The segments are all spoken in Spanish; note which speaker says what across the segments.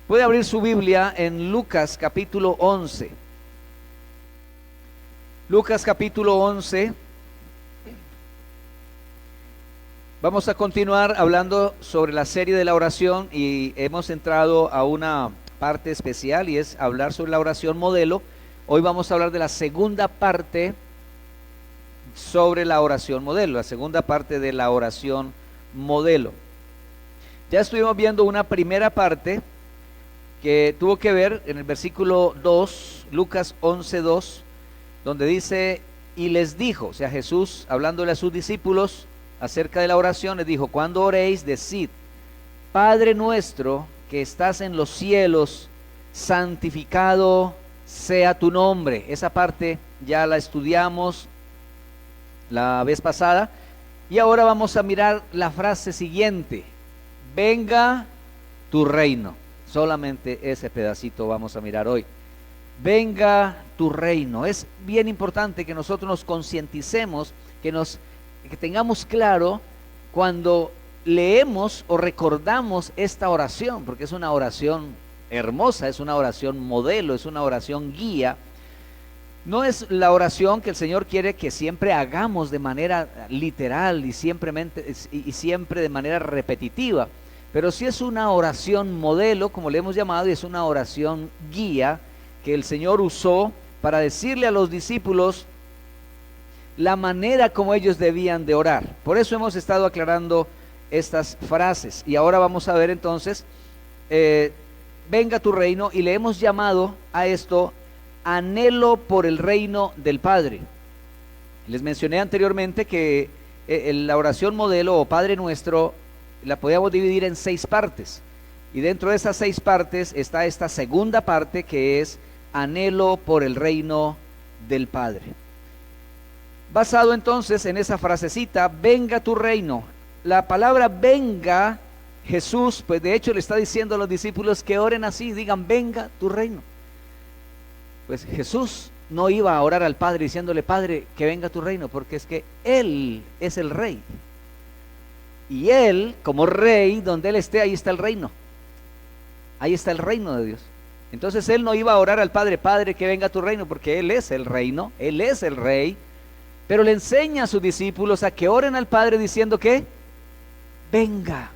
Speaker 1: Puede abrir su Biblia en Lucas capítulo 11. Lucas capítulo 11. Vamos a continuar hablando sobre la serie de la oración y hemos entrado a una parte especial y es hablar sobre la oración modelo. Hoy vamos a hablar de la segunda parte sobre la oración modelo, la segunda parte de la oración modelo. Ya estuvimos viendo una primera parte que tuvo que ver en el versículo 2, Lucas 11:2, donde dice, y les dijo, o sea, Jesús hablándole a sus discípulos acerca de la oración, les dijo, cuando oréis, decid, Padre nuestro que estás en los cielos, santificado sea tu nombre. Esa parte ya la estudiamos la vez pasada, y ahora vamos a mirar la frase siguiente, venga tu reino. Solamente ese pedacito vamos a mirar hoy. Venga tu reino. Es bien importante que nosotros nos concienticemos, que tengamos claro cuando leemos o recordamos esta oración, porque es una oración hermosa, es una oración modelo, es una oración guía. No es la oración que el Señor quiere que siempre hagamos de manera literal y siempre de manera repetitiva, pero sí es una oración modelo, como le hemos llamado, y es una oración guía que el Señor usó para decirle a los discípulos la manera como ellos debían de orar. Por eso hemos estado aclarando estas frases, y ahora vamos a ver entonces, venga tu reino, y le hemos llamado a esto anhelo por el reino del Padre. Les mencioné anteriormente que la oración modelo o Padre Nuestro la podíamos dividir en 6 partes, y dentro de esas 6 partes está esta segunda parte que es anhelo por el reino del Padre. Basado entonces en esa frasecita, venga tu reino, la palabra venga, Jesús pues de hecho le está diciendo a los discípulos que oren así, digan venga tu reino. Pues Jesús no iba a orar al Padre diciéndole, Padre, que venga tu reino, porque es que Él es el Rey. Y Él, como Rey, donde Él esté, ahí está el reino. Ahí está el reino de Dios. Entonces Él no iba a orar al Padre, Padre, que venga tu reino, porque Él es el reino, Él es el Rey. Pero le enseña a sus discípulos a que oren al Padre diciendo que venga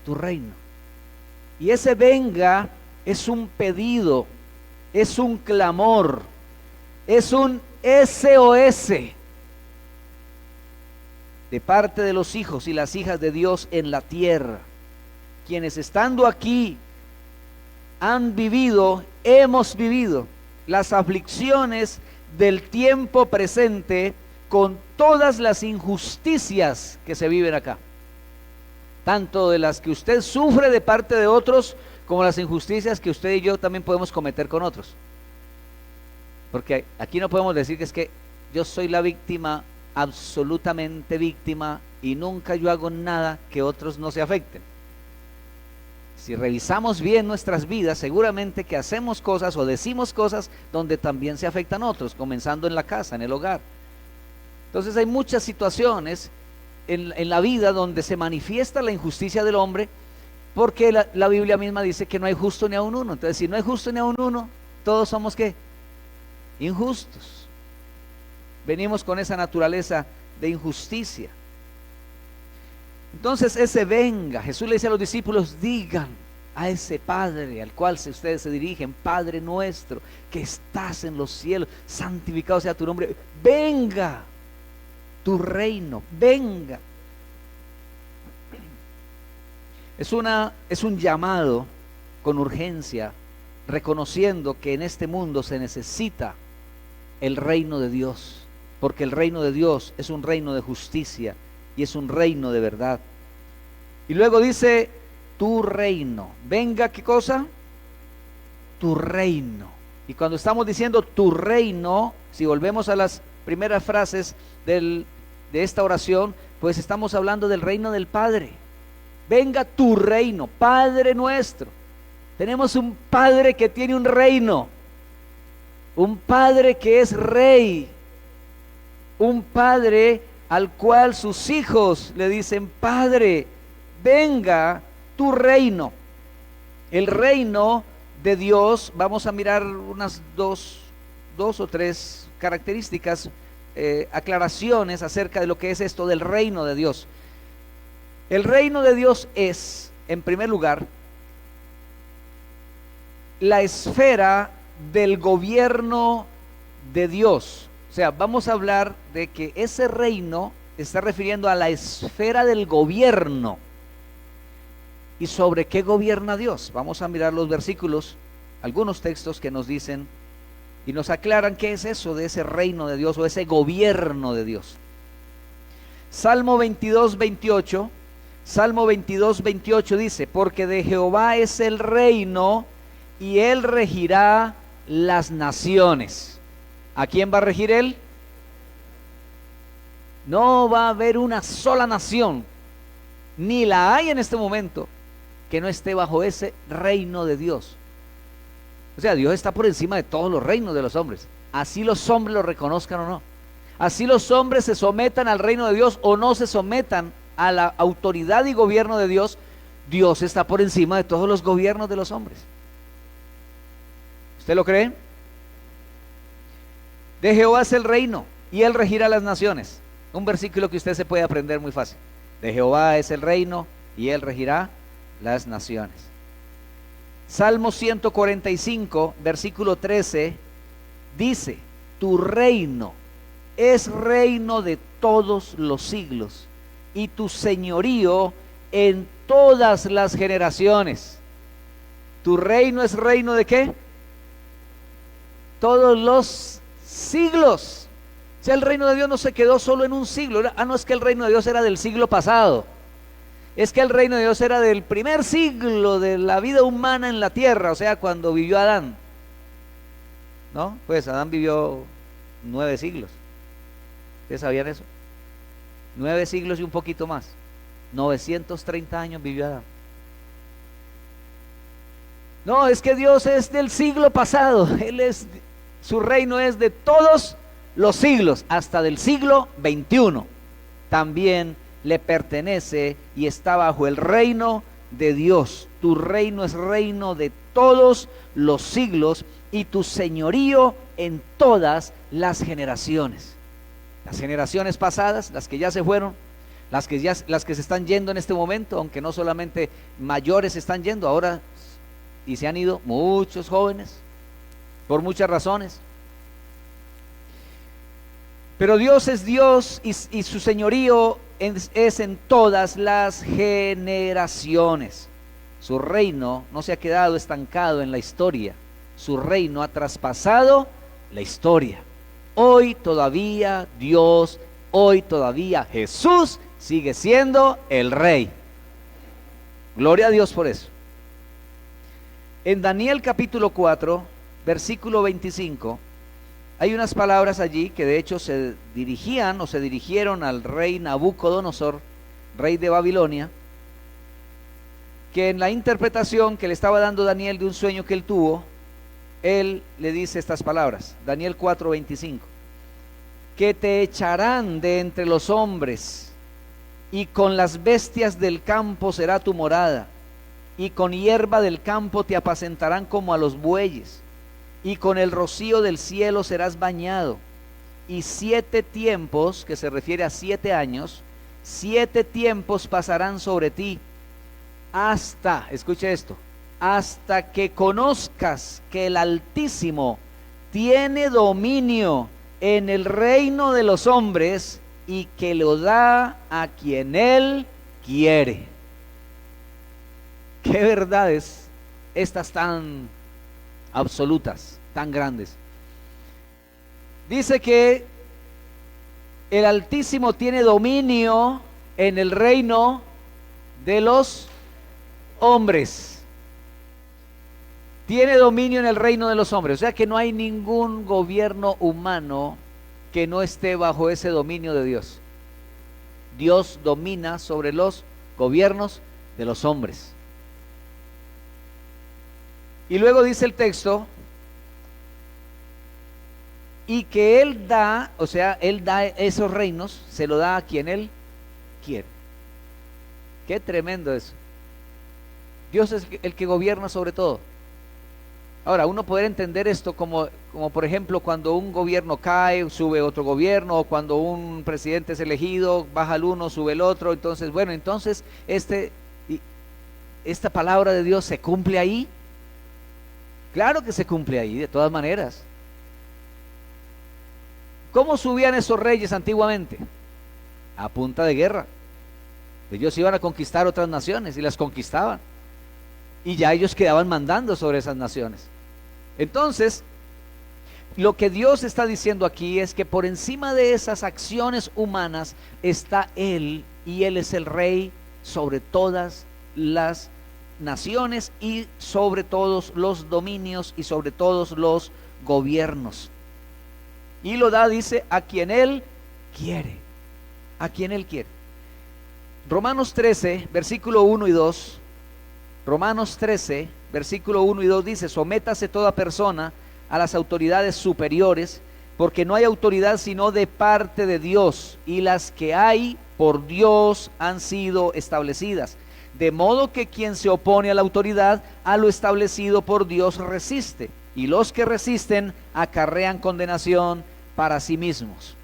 Speaker 1: tu reino. Y ese venga es un pedido, es un clamor, es un SOS de parte de los hijos y las hijas de Dios en la tierra, quienes estando aquí han vivido, hemos vivido las aflicciones del tiempo presente con todas las injusticias que se viven acá, tanto de las que usted sufre de parte de otros, como las injusticias que usted y yo también podemos cometer con otros. Porque aquí no podemos decir que es que yo soy la víctima, absolutamente víctima, y nunca yo hago nada que otros no se afecten. Si revisamos bien nuestras vidas, seguramente que hacemos cosas o decimos cosas donde también se afectan otros, comenzando en la casa, en el hogar. Entonces hay muchas situaciones en la vida donde se manifiesta la injusticia del hombre, porque la Biblia misma dice que no hay justo ni aun uno. Entonces, si no hay justo ni aun uno, todos somos ¿qué? Injustos. Venimos con esa naturaleza de injusticia. Entonces ese venga, Jesús le dice a los discípulos, digan a ese Padre al cual ustedes se dirigen, Padre nuestro que estás en los cielos, santificado sea tu nombre, venga tu reino, venga. Es un llamado con urgencia, reconociendo que en este mundo se necesita el reino de Dios, porque el reino de Dios es un reino de justicia y es un reino de verdad. Y luego dice, tu reino, venga, ¿qué cosa? Tu reino. Y cuando estamos diciendo tu reino, si volvemos a las primeras frases de esta oración, pues estamos hablando del reino del Padre. Venga tu reino, Padre nuestro. Tenemos un Padre que tiene un reino, un Padre que es Rey, un Padre al cual sus hijos le dicen, Padre, venga tu reino. El reino de Dios, vamos a mirar unas dos o tres características, aclaraciones acerca de lo que es esto del reino de Dios. El reino de Dios es, en primer lugar, la esfera del gobierno de Dios. O sea, vamos a hablar de que ese reino está refiriendo a la esfera del gobierno. ¿Y sobre qué gobierna Dios? Vamos a mirar los versículos, algunos textos que nos dicen y nos aclaran qué es eso de ese reino de Dios o ese gobierno de Dios. Salmo 22, 28. Salmo 22, 28 dice: porque de Jehová es el reino y él regirá las naciones. ¿A quién va a regir él? No va a haber una sola nación, ni la hay en este momento, que no esté bajo ese reino de Dios. O sea, Dios está por encima de todos los reinos de los hombres, así los hombres lo reconozcan o no, así los hombres se sometan al reino de Dios o no se sometan a la autoridad y gobierno de Dios. Dios está por encima de todos los gobiernos de los hombres. ¿Usted lo cree? De Jehová es el reino y él regirá las naciones. Un versículo que usted se puede aprender muy fácil. De Jehová es el reino y él regirá las naciones. Salmo 145, versículo 13, dice: tu reino es reino de todos los siglos, y tu señorío en todas las generaciones. ¿Tu reino es reino de qué? Todos los siglos. O sea, el reino de Dios no se quedó solo en un siglo. No es que el reino de Dios era del siglo pasado. Es que el reino de Dios era del primer siglo de la vida humana en la tierra, o sea, cuando vivió Adán. ¿No? Pues Adán vivió 9 siglos. ¿Ustedes sabían eso? 9 siglos y un poquito más. 930 años vivió Adán. No, es que Dios es del siglo pasado. Su reino es de todos los siglos, hasta del siglo XXI. También le pertenece y está bajo el reino de Dios. Tu reino es reino de todos los siglos y tu señorío en todas las generaciones. Las generaciones pasadas, las que ya se fueron, las que se están yendo en este momento, aunque no solamente mayores se están yendo ahora, y se han ido muchos jóvenes por muchas razones. Pero Dios es Dios y su señorío es en todas las generaciones. Su reino no se ha quedado estancado en la historia. Su reino ha traspasado la historia. Hoy todavía Dios, hoy todavía Jesús sigue siendo el Rey. Gloria a Dios por eso. En Daniel capítulo 4, versículo 25, hay unas palabras allí que de hecho se dirigieron al rey Nabucodonosor, rey de Babilonia, que en la interpretación que le estaba dando Daniel de un sueño que él tuvo, él le dice estas palabras, Daniel 4, 25, que te echarán de entre los hombres, y con las bestias del campo será tu morada, y con hierba del campo te apacentarán como a los bueyes, y con el rocío del cielo serás bañado, y 7 tiempos, que se refiere a 7 años, 7 tiempos pasarán sobre ti, hasta, escuche esto, hasta que conozcas que el Altísimo tiene dominio en el reino de los hombres, y que lo da a quien Él quiere. Qué verdades estas tan absolutas, tan grandes. Dice que el Altísimo tiene dominio en el reino de los hombres. Tiene dominio en el reino de los hombres. O sea que no hay ningún gobierno humano que no esté bajo ese dominio de Dios. Dios domina sobre los gobiernos de los hombres. Y luego dice el texto, y que Él da, o sea, Él da esos reinos, se lo da a quien Él quiere. Qué tremendo eso. Dios es el que gobierna sobre todo. Ahora, uno puede entender esto como por ejemplo cuando un gobierno cae, sube otro gobierno, o cuando un presidente es elegido, baja el uno, sube el otro. Entonces, bueno, entonces esta palabra de Dios se cumple ahí. Claro que se cumple ahí, de todas maneras. ¿Cómo subían esos reyes antiguamente? A punta de guerra. Ellos iban a conquistar otras naciones y las conquistaban. Y ya ellos quedaban mandando sobre esas naciones. Entonces, lo que Dios está diciendo aquí es que por encima de esas acciones humanas está Él, y Él es el rey sobre todas las naciones y sobre todos los dominios y sobre todos los gobiernos. Y lo da, dice, a quien Él quiere. A quien Él quiere. Romanos 13, versículo 1 y 2. Romanos 13, versículo 1 y 2 dice: sométase toda persona a las autoridades superiores, porque no hay autoridad sino de parte de Dios, y las que hay por Dios han sido establecidas. De modo que quien se opone a la autoridad, a lo establecido por Dios resiste, y los que resisten acarrean condenación para sí mismos.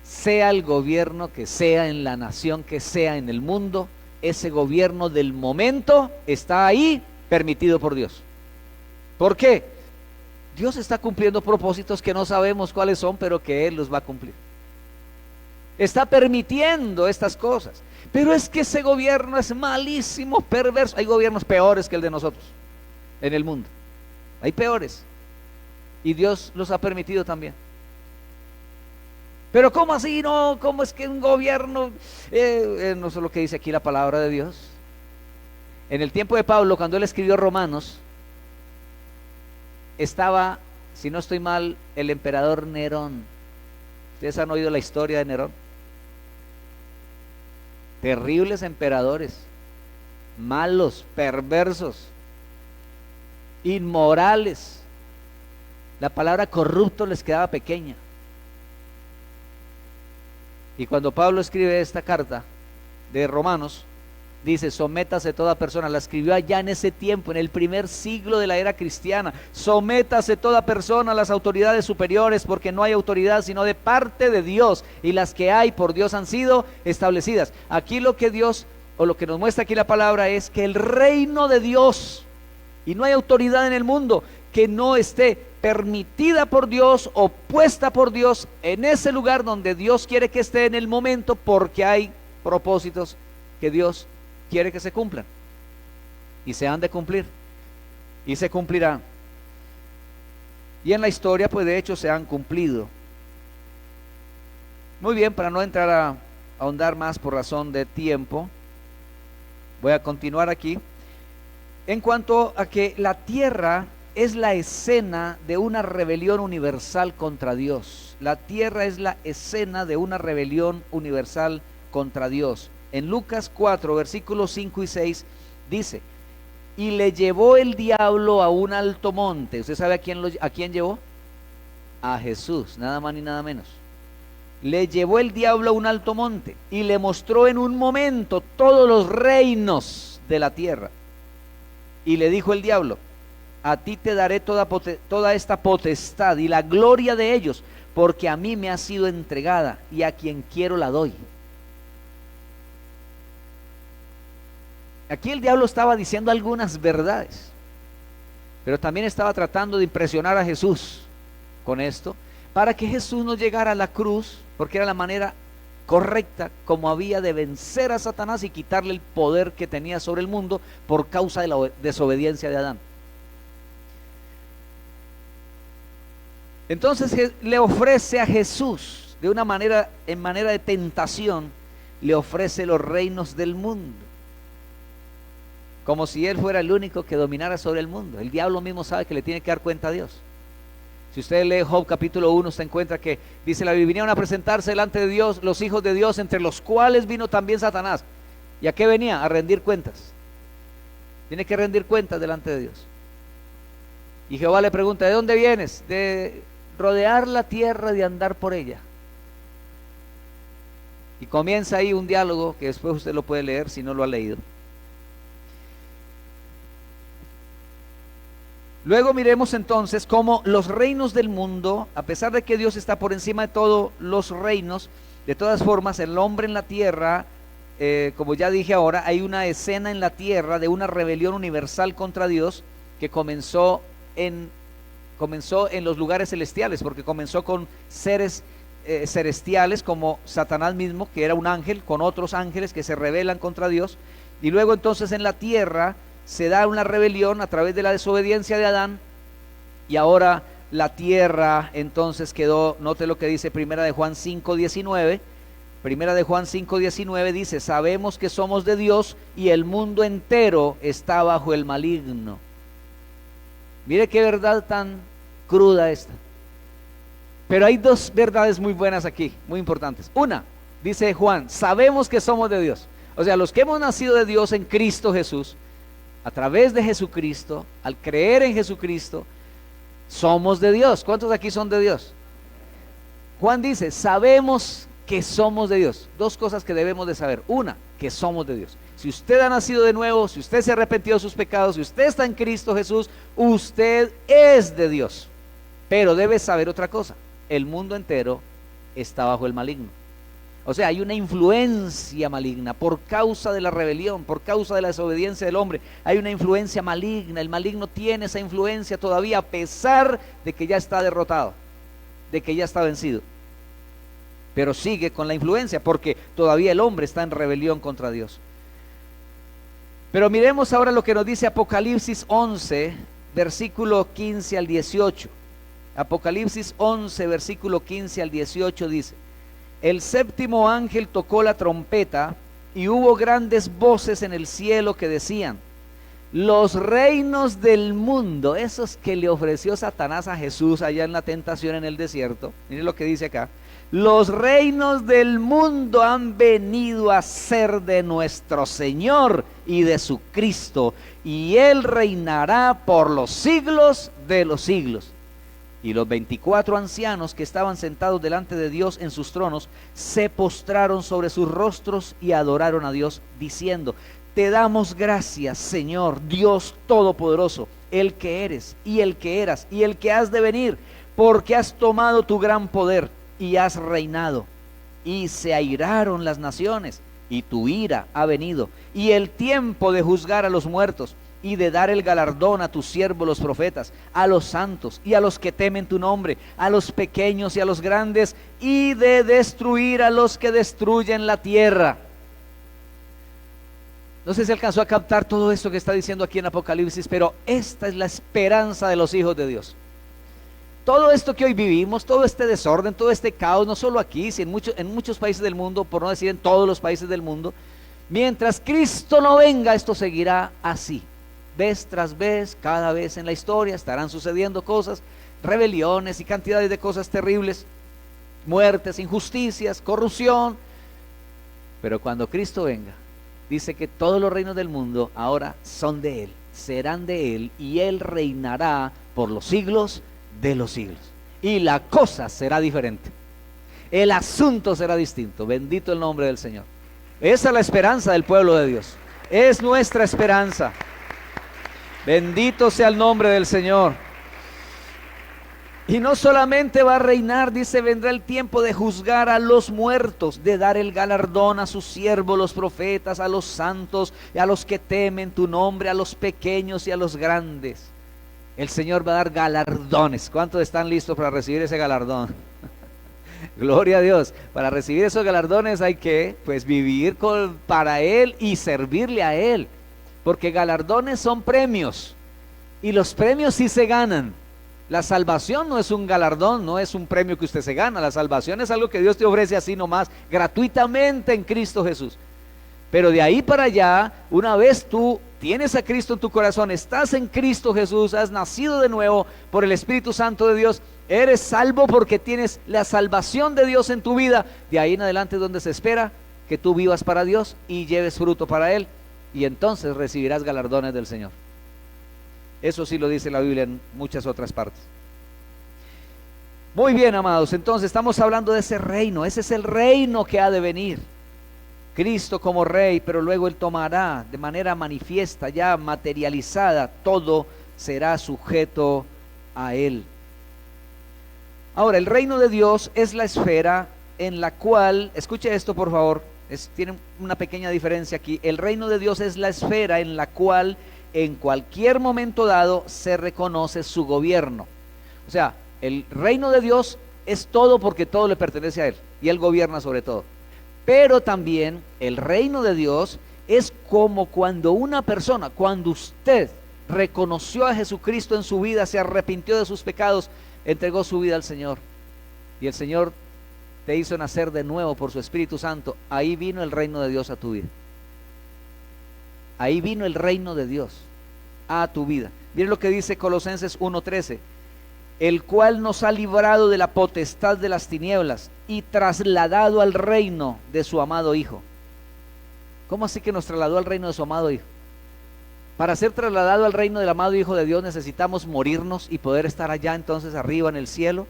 Speaker 1: Sea el gobierno que sea, en la nación que sea, en el mundo, ese gobierno del momento está ahí, permitido por Dios. ¿Por qué? Dios está cumpliendo propósitos que no sabemos cuáles son, pero que Él los va a cumplir. Está permitiendo estas cosas. Pero es que ese gobierno es malísimo, perverso. Hay gobiernos peores que el de nosotros en el mundo. Hay peores. Y Dios los ha permitido también. Pero ¿cómo así? No, ¿cómo es que un gobierno? No es lo que dice aquí la palabra de Dios. En el tiempo de Pablo, cuando él escribió Romanos, estaba, si no estoy mal, el emperador Nerón. ¿Ustedes han oído la historia de Nerón? Terribles emperadores, malos, perversos, inmorales. La palabra corrupto les quedaba pequeña. Y cuando Pablo escribe esta carta de Romanos, dice: sométase toda persona. La escribió allá en ese tiempo, en el primer siglo de la era cristiana. Sométase toda persona a las autoridades superiores, porque no hay autoridad sino de parte de Dios, y las que hay por Dios han sido establecidas. Aquí lo que Dios, o lo que nos muestra aquí la palabra, es que el reino de Dios, y no hay autoridad en el mundo que no esté permitida por Dios o puesta por Dios en ese lugar donde Dios quiere que esté en el momento, porque hay propósitos que Dios quiere que se cumplan y se han de cumplir y se cumplirán. Y en la historia, pues de hecho se han cumplido. Muy bien, para no entrar a ahondar más por razón de tiempo, voy a continuar aquí en cuanto a que la tierra es la escena de una rebelión universal contra Dios. La tierra es la escena de una rebelión universal contra Dios. En Lucas 4, versículos 5 y 6 dice: y le llevó el diablo a un alto monte. ¿Usted sabe a quién llevó? A Jesús, nada más ni nada menos. Le llevó el diablo a un alto monte y le mostró en un momento todos los reinos de la tierra. Y le dijo el diablo: a ti te daré toda esta potestad y la gloria de ellos, porque a mí me ha sido entregada, y a quien quiero la doy. Aquí el diablo estaba diciendo algunas verdades, pero también estaba tratando de impresionar a Jesús con esto, para que Jesús no llegara a la cruz, porque era la manera correcta como había de vencer a Satanás y quitarle el poder que tenía sobre el mundo por causa de la desobediencia de Adán. Entonces le ofrece a Jesús de una manera, en manera de tentación, le ofrece los reinos del mundo, como si él fuera el único que dominara sobre el mundo. El diablo mismo sabe que le tiene que dar cuenta a Dios. Si usted lee Job capítulo 1, se encuentra que dice la Biblia: vinieron a presentarse delante de Dios los hijos de Dios, entre los cuales vino también Satanás. ¿Y a qué venía? A rendir cuentas. Tiene que rendir cuentas delante de Dios. Y Jehová le pregunta: ¿de dónde vienes? De rodear la tierra, de andar por ella. Y comienza ahí un diálogo que después usted lo puede leer si no lo ha leído. Luego miremos entonces cómo los reinos del mundo, a pesar de que Dios está por encima de todos los reinos, de todas formas el hombre en la tierra, como ya dije ahora, hay una escena en la tierra de una rebelión universal contra Dios que comenzó en los lugares celestiales, porque comenzó con seres celestiales como Satanás mismo, que era un ángel, con otros ángeles que se rebelan contra Dios, y luego entonces en la tierra se da una rebelión a través de la desobediencia de Adán, y ahora la tierra entonces quedó, note lo que dice Primera de Juan 5:19, Primera de Juan 5:19 dice, sabemos que somos de Dios y el mundo entero está bajo el maligno. Mire qué verdad tan cruda esta. Pero hay dos verdades muy buenas aquí, muy importantes. Una, dice Juan, sabemos que somos de Dios. O sea, los que hemos nacido de Dios en Cristo Jesús, a través de Jesucristo, al creer en Jesucristo, somos de Dios. ¿Cuántos aquí son de Dios? Juan dice, sabemos que somos de Dios. Dos cosas que debemos de saber. Una, que somos de Dios. Si usted ha nacido de nuevo, si usted se ha arrepentido de sus pecados, si usted está en Cristo Jesús, usted es de Dios. Pero debe saber otra cosa, el mundo entero está bajo el maligno. O sea, hay una influencia maligna por causa de la rebelión, por causa de la desobediencia del hombre. Hay una influencia maligna, el maligno tiene esa influencia todavía a pesar de que ya está derrotado, de que ya está vencido. Pero sigue con la influencia porque todavía el hombre está en rebelión contra Dios. Pero miremos ahora lo que nos dice Apocalipsis 11, versículo 15 al 18. Apocalipsis 11, versículo 15 al 18 dice, el séptimo ángel tocó la trompeta y hubo grandes voces en el cielo que decían, los reinos del mundo, esos que le ofreció Satanás a Jesús allá en la tentación en el desierto, miren lo que dice acá, los reinos del mundo han venido a ser de nuestro Señor y de su Cristo, y Él reinará por los siglos de los siglos. Y los 24 ancianos que estaban sentados delante de Dios en sus tronos, se postraron sobre sus rostros y adoraron a Dios, diciendo, te damos gracias, Señor, Dios Todopoderoso, el que eres, y el que eras, y el que has de venir, porque has tomado tu gran poder, y has reinado, y se airaron las naciones, y tu ira ha venido, y el tiempo de juzgar a los muertos, y de dar el galardón a tus siervos los profetas, a los santos y a los que temen tu nombre, a los pequeños y a los grandes, y de destruir a los que destruyen la tierra. No sé si alcanzó a captar todo esto que está diciendo aquí en Apocalipsis, pero esta es la esperanza de los hijos de Dios. Todo esto que hoy vivimos, todo este desorden, todo este caos, no solo aquí, sino en muchos países del mundo, por no decir en todos los países del mundo, mientras Cristo no venga, esto seguirá así. Vez tras vez, cada vez en la historia estarán sucediendo cosas, rebeliones y cantidades de cosas terribles, muertes, injusticias, corrupción. Pero cuando Cristo venga, dice que todos los reinos del mundo ahora son de Él, serán de Él, y Él reinará por los siglos de los siglos. Y la cosa será diferente, el asunto será distinto. Bendito el nombre del Señor. Esa es la esperanza del pueblo de Dios, es nuestra esperanza. Bendito sea el nombre del Señor. Y no solamente va a reinar, dice, vendrá el tiempo de juzgar a los muertos, de dar el galardón a sus siervos, los profetas, a los santos, y a los que temen tu nombre, a los pequeños y a los grandes. El Señor va a dar galardones. ¿Cuántos están listos para recibir ese galardón? Gloria a Dios. Para recibir esos galardones hay que, pues, vivir para Él y servirle a Él. Porque galardones son premios, y los premios sí se ganan. La salvación no es un galardón, no es un premio que usted se gana. La salvación es algo que Dios te ofrece así nomás, gratuitamente en Cristo Jesús. Pero de ahí para allá, una vez tú tienes a Cristo en tu corazón, estás en Cristo Jesús, has nacido de nuevo por el Espíritu Santo de Dios, eres salvo porque tienes la salvación de Dios en tu vida. De ahí en adelante es donde se espera que tú vivas para Dios y lleves fruto para Él. Y entonces recibirás galardones del Señor. Eso sí lo dice la Biblia en muchas otras partes. Muy bien, amados, entonces estamos hablando de ese reino. Ese es el reino que ha de venir. Cristo como rey, pero luego Él tomará de manera manifiesta, ya materializada, todo será sujeto a él. Ahora, el reino de Dios es la esfera en la cual, escuche esto por favor, tiene una pequeña diferencia aquí. El reino de Dios es la esfera en la cual en cualquier momento dado se reconoce su gobierno. O sea, el reino de Dios es todo porque todo le pertenece a Él y Él gobierna sobre todo. Pero también el reino de Dios es como cuando una persona, cuando usted reconoció a Jesucristo en su vida, se arrepintió de sus pecados, entregó su vida al Señor y el Señor te hizo nacer de nuevo por su Espíritu Santo. Ahí vino el reino de Dios a tu vida. Ahí vino el reino de Dios a tu vida. Miren lo que dice Colosenses 1:13, el cual nos ha librado de la potestad de las tinieblas y trasladado al reino de su amado Hijo. ¿Cómo así que nos trasladó al reino de su amado Hijo? Para ser trasladado al reino del amado Hijo de Dios necesitamos morirnos y poder estar allá entonces arriba en el cielo.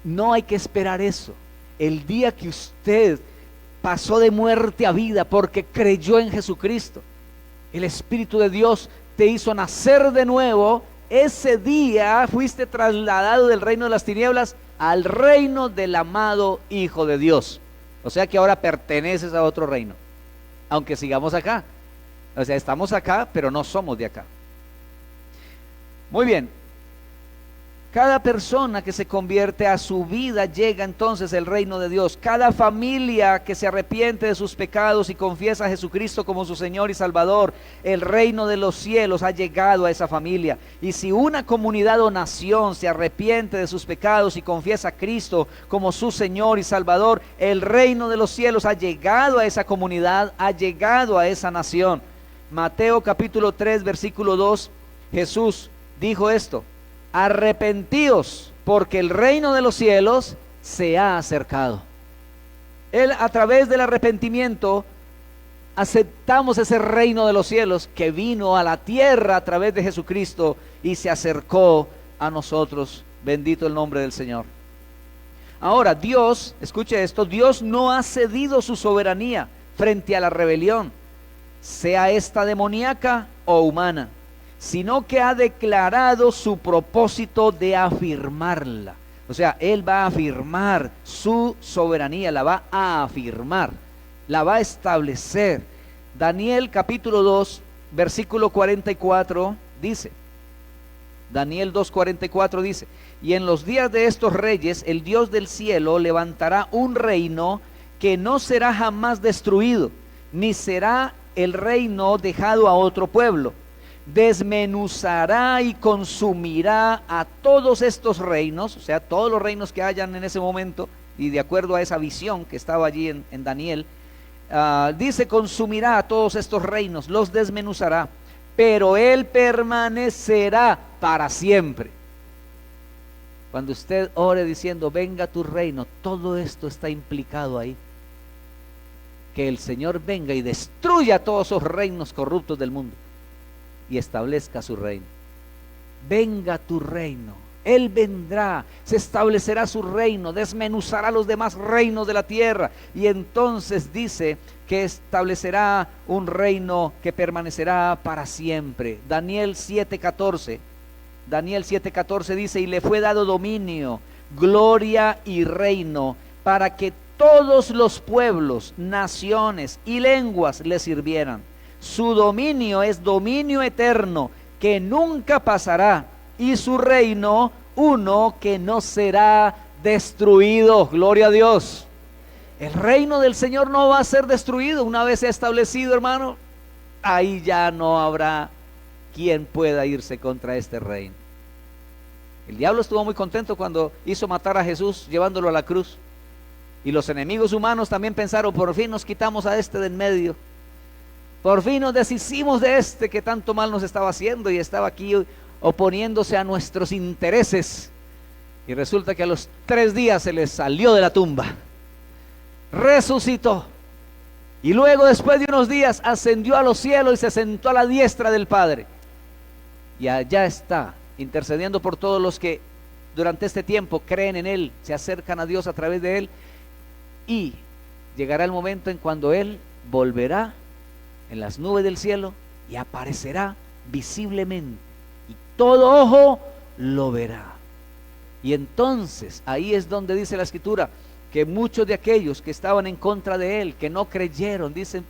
Speaker 1: No hay que esperar eso. El día que usted pasó de muerte a vida porque creyó en Jesucristo, el Espíritu de Dios te hizo nacer de nuevo. Ese día fuiste trasladado del reino de las tinieblas al reino del amado Hijo de Dios. O sea que ahora perteneces a otro reino, aunque sigamos acá. O sea, estamos acá, pero no somos de acá. Muy bien. Cada persona que se convierte a su vida llega entonces el reino de Dios. Cada familia que se arrepiente de sus pecados y confiesa a Jesucristo como su Señor y Salvador, el reino de los cielos ha llegado a esa familia. Y si una comunidad o nación se arrepiente de sus pecados y confiesa a Cristo como su Señor y Salvador, el reino de los cielos ha llegado a esa comunidad, ha llegado a esa nación. Mateo capítulo 3 versículo 2, Jesús dijo esto: arrepentíos, porque el reino de los cielos se ha acercado. Él, a través del arrepentimiento, aceptamos ese reino de los cielos que vino a la tierra a través de Jesucristo y se acercó a nosotros. Bendito el nombre del Señor. Ahora, Dios, escuche esto, Dios no ha cedido su soberanía frente a la rebelión, sea esta demoníaca o humana, sino que ha declarado su propósito de afirmarla. O sea, Él va a afirmar su soberanía, la va a afirmar, la va a establecer. Daniel capítulo 2, versículo 44 dice, Daniel 2:44 dice: y en los días de estos reyes, el Dios del cielo levantará un reino que no será jamás destruido, ni será el reino dejado a otro pueblo. Desmenuzará y consumirá a todos estos reinos, o sea, todos los reinos que hayan en ese momento, y de acuerdo a esa visión que estaba allí en Daniel, dice, consumirá a todos estos reinos, los desmenuzará, pero Él permanecerá para siempre. Cuando usted ore diciendo, venga tu reino, todo esto está implicado ahí. Que el Señor venga y destruya todos esos reinos corruptos del mundo y establezca su reino. Venga tu reino, Él vendrá, se establecerá su reino, desmenuzará los demás reinos de la tierra, y entonces dice que establecerá un reino que permanecerá para siempre. Daniel 7:14 dice, y le fue dado dominio, gloria y reino, para que todos los pueblos, naciones y lenguas le sirvieran. Su dominio es dominio eterno, que nunca pasará, y su reino uno que no será destruido. Gloria a Dios. El reino del Señor no va a ser destruido. Una vez establecido, hermano, ahí ya no habrá quien pueda irse contra este reino. El diablo estuvo muy contento cuando hizo matar a Jesús llevándolo a la cruz. Y los enemigos humanos también pensaron, por fin nos quitamos a este de en medio. Por fin nos deshicimos de este que tanto mal nos estaba haciendo y estaba aquí oponiéndose a nuestros intereses. Y resulta que a los 3 días se les salió de la tumba. Resucitó. Y luego, después de unos días, ascendió a los cielos y se sentó a la diestra del Padre. Y allá está, intercediendo por todos los que durante este tiempo creen en Él, se acercan a Dios a través de Él. Y llegará el momento en cuando Él volverá en las nubes del cielo y aparecerá visiblemente y todo ojo lo verá. Y entonces ahí es donde dice la Escritura que muchos de aquellos que estaban en contra de él, que no creyeron, dicen,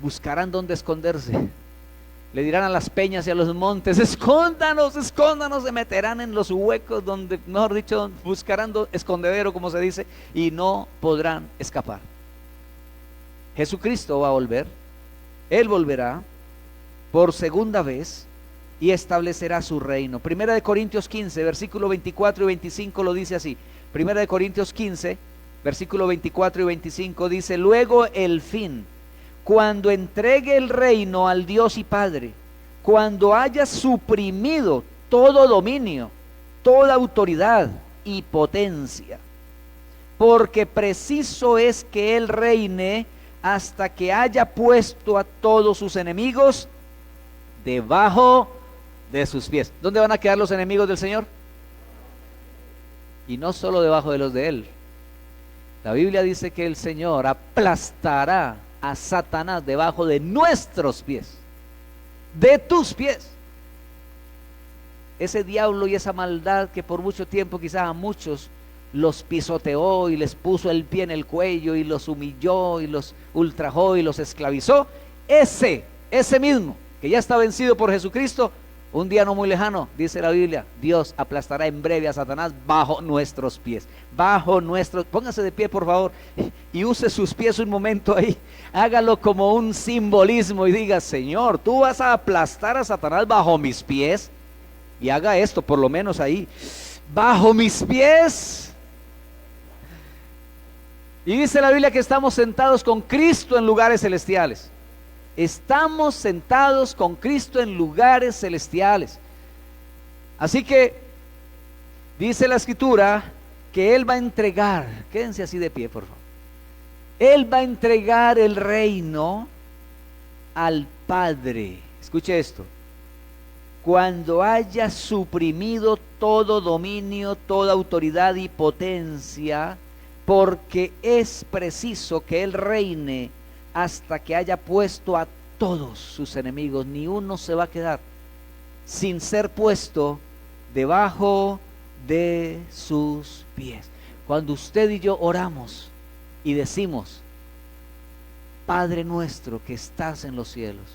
Speaker 1: buscarán dónde esconderse. Le dirán a las peñas y a los montes, escóndanos, escóndanos, se meterán en los huecos donde, mejor dicho, buscarán escondedero, como se dice, y no podrán escapar. Jesucristo va a volver, Él volverá por segunda vez y establecerá su reino. Primera de Corintios 15, versículo 24 y 25 lo dice así. Primera de Corintios 15, versículo 24 y 25 dice, luego el fin, cuando entregue el reino al Dios y Padre, cuando haya suprimido todo dominio, toda autoridad y potencia, porque preciso es que Él reine hasta que haya puesto a todos sus enemigos debajo de sus pies. ¿Dónde van a quedar los enemigos del Señor? Y no solo debajo de los de Él. La Biblia dice que el Señor aplastará a Satanás debajo de nuestros pies, de tus pies. Ese diablo y esa maldad que por mucho tiempo quizás a muchos los pisoteó y les puso el pie en el cuello y los humilló y los ultrajó y los esclavizó, ese mismo que ya está vencido por Jesucristo, un día no muy lejano, dice la Biblia, Dios aplastará en breve a Satanás bajo nuestros pies, póngase de pie por favor y use sus pies un momento ahí, hágalo como un simbolismo y diga, Señor, tú vas a aplastar a Satanás bajo mis pies, y haga esto por lo menos ahí, bajo mis pies. Y dice la Biblia que estamos sentados con Cristo en lugares celestiales. Estamos sentados con Cristo en lugares celestiales. Así que dice la Escritura que Él va a entregar, quédense así de pie por favor, Él va a entregar el reino al Padre. Escuche esto, cuando haya suprimido todo dominio, toda autoridad y potencia, porque es preciso que Él reine hasta que haya puesto a todos sus enemigos. Ni uno se va a quedar sin ser puesto debajo de sus pies. Cuando usted y yo oramos y decimos, Padre nuestro que estás en los cielos,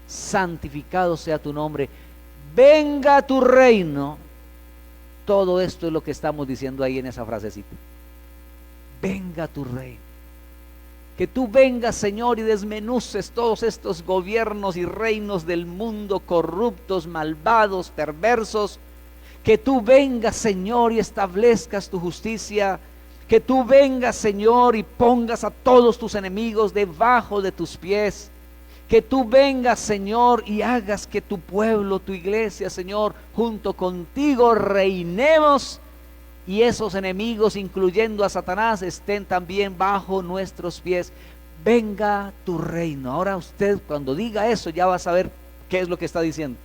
Speaker 1: santificado sea tu nombre, venga tu reino, todo esto es lo que estamos diciendo ahí en esa frasecita. Venga tu reino. Que tú vengas, Señor, y desmenuces todos estos gobiernos y reinos del mundo corruptos, malvados, perversos. Que tú vengas, Señor, y establezcas tu justicia. Que tú vengas, Señor, y pongas a todos tus enemigos debajo de tus pies. Que tú vengas, Señor, y hagas que tu pueblo, tu iglesia, Señor, junto contigo reinemos. Y esos enemigos, incluyendo a Satanás, estén también bajo nuestros pies. Venga tu reino. Ahora usted cuando diga eso ya va a saber qué es lo que está diciendo.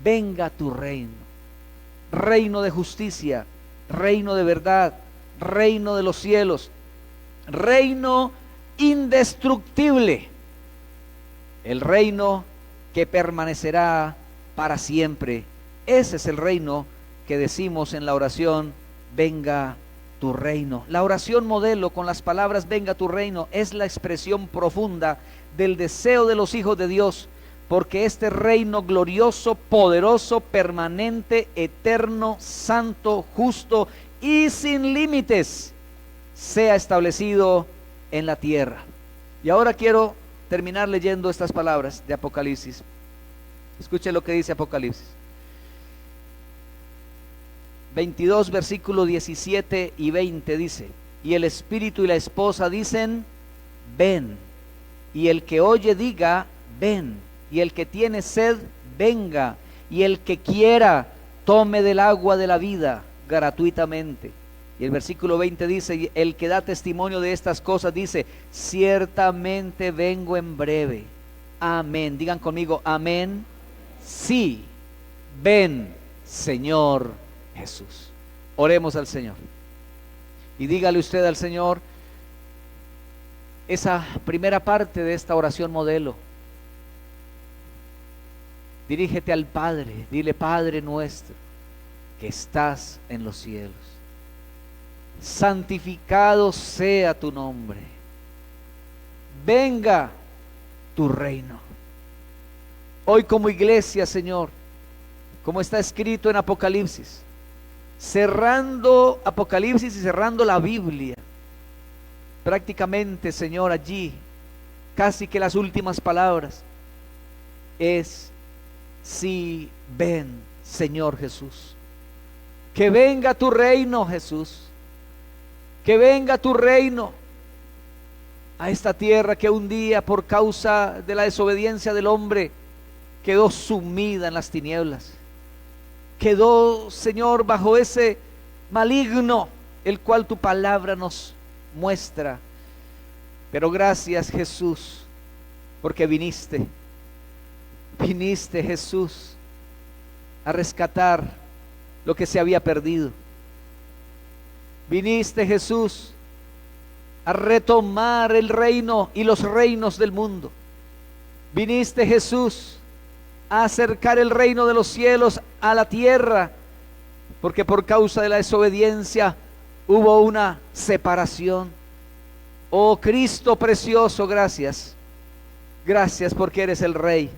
Speaker 1: Venga tu reino. Reino de justicia, reino de verdad, reino de los cielos, reino indestructible. El reino que permanecerá para siempre. Ese es el reino que decimos en la oración, venga tu reino. La oración modelo con las palabras venga tu reino es la expresión profunda del deseo de los hijos de Dios, porque este reino glorioso, poderoso, permanente, eterno, santo, justo y sin límites sea establecido en la tierra. Y ahora quiero terminar leyendo estas palabras de Apocalipsis. Escuche lo que dice Apocalipsis 22, versículo 17 y 20 dice, y el Espíritu y la esposa dicen, ven, y el que oye diga, ven, y el que tiene sed, venga, y el que quiera, tome del agua de la vida gratuitamente. Y el versículo 20 dice, y el que da testimonio de estas cosas dice, ciertamente vengo en breve. Amén. Digan conmigo, amén. Sí, ven, Señor Jesús. Oremos al Señor y dígale usted al Señor esa primera parte de esta oración modelo. Dirígete al Padre, dile: Padre nuestro que estás en los cielos, santificado sea tu nombre, venga tu reino. Hoy como iglesia, Señor, como está escrito en Apocalipsis, cerrando Apocalipsis y cerrando la Biblia, prácticamente, Señor, allí, casi que las últimas palabras es: sí, ven, Señor Jesús. Que venga tu reino, Jesús. Que venga tu reino a esta tierra que un día, por causa de la desobediencia del hombre, quedó sumida en las tinieblas. Quedó, Señor, bajo ese maligno, el cual tu palabra nos muestra. Pero gracias, Jesús, porque viniste, Jesús, a rescatar lo que se había perdido. Viniste, Jesús, a retomar el reino y los reinos del mundo. Viniste, Jesús, a acercar el reino de los cielos a la tierra, porque por causa de la desobediencia hubo una separación. Oh Cristo precioso, gracias. Gracias porque eres el Rey.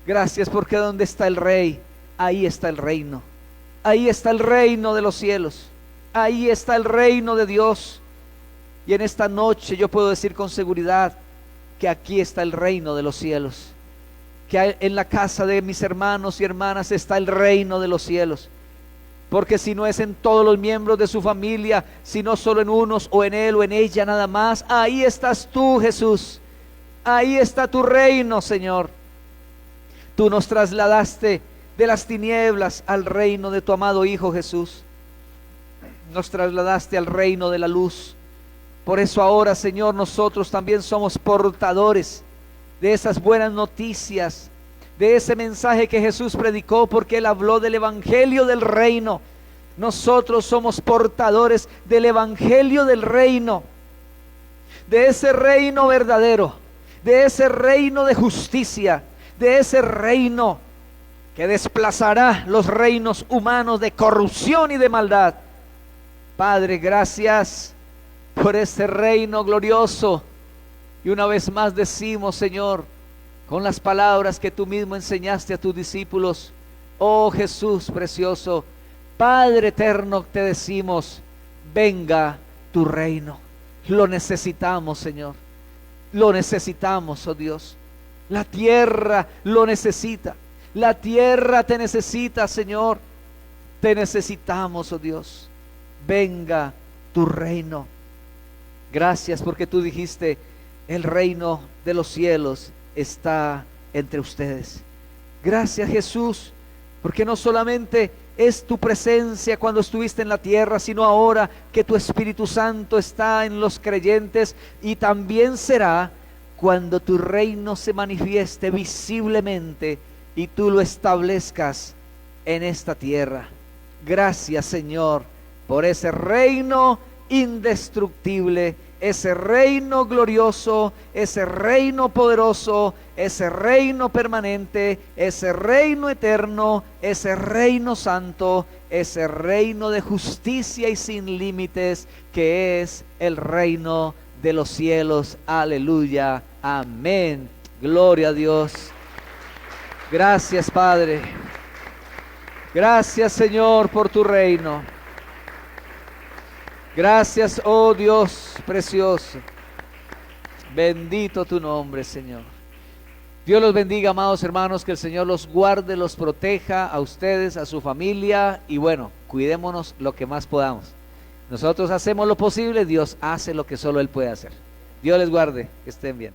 Speaker 1: Gracias porque donde está el Rey, ahí está el reino. Ahí está el reino de los cielos. Ahí está el reino de Dios. Y en esta noche yo puedo decir con seguridad que aquí está el reino de los cielos. Que en la casa de mis hermanos y hermanas está el reino de los cielos. Porque si no es en todos los miembros de su familia, sino solo en unos, o en él o en ella nada más, ahí estás tú, Jesús. Ahí está tu reino, Señor. Tú nos trasladaste de las tinieblas al reino de tu amado Hijo Jesús. Nos trasladaste al reino de la luz. Por eso ahora, Señor, nosotros también somos portadores de esas buenas noticias, de ese mensaje que Jesús predicó, porque Él habló del evangelio del reino. Nosotros somos portadores del evangelio del reino, de ese reino verdadero, de ese reino de justicia, de ese reino que desplazará los reinos humanos de corrupción y de maldad. Padre, gracias por este reino glorioso. Y una vez más decimos, Señor, con las palabras que tú mismo enseñaste a tus discípulos: oh Jesús precioso, Padre eterno, te decimos: venga tu reino. Lo necesitamos, Señor. Lo necesitamos, oh Dios. La tierra lo necesita. La tierra te necesita, Señor. Te necesitamos, oh Dios. Venga tu reino. Gracias porque tú dijiste: el reino de los cielos está entre ustedes. Gracias, Jesús, porque no solamente es tu presencia cuando estuviste en la tierra, sino ahora que tu Espíritu Santo está en los creyentes, y también será cuando tu reino se manifieste visiblemente y tú lo establezcas en esta tierra. Gracias, Señor, por ese reino indestructible, ese reino glorioso, ese reino poderoso, ese reino permanente, ese reino eterno, ese reino santo, ese reino de justicia y sin límites, que es el reino de los cielos. Aleluya, amén, gloria a Dios. Gracias, Padre. Gracias, Señor, por tu reino. Gracias, oh Dios precioso. Bendito tu nombre, Señor. Dios los bendiga, amados hermanos, que el Señor los guarde, los proteja a ustedes, a su familia, y bueno, cuidémonos lo que más podamos. Nosotros hacemos lo posible, Dios hace lo que solo Él puede hacer. Dios les guarde, que estén bien.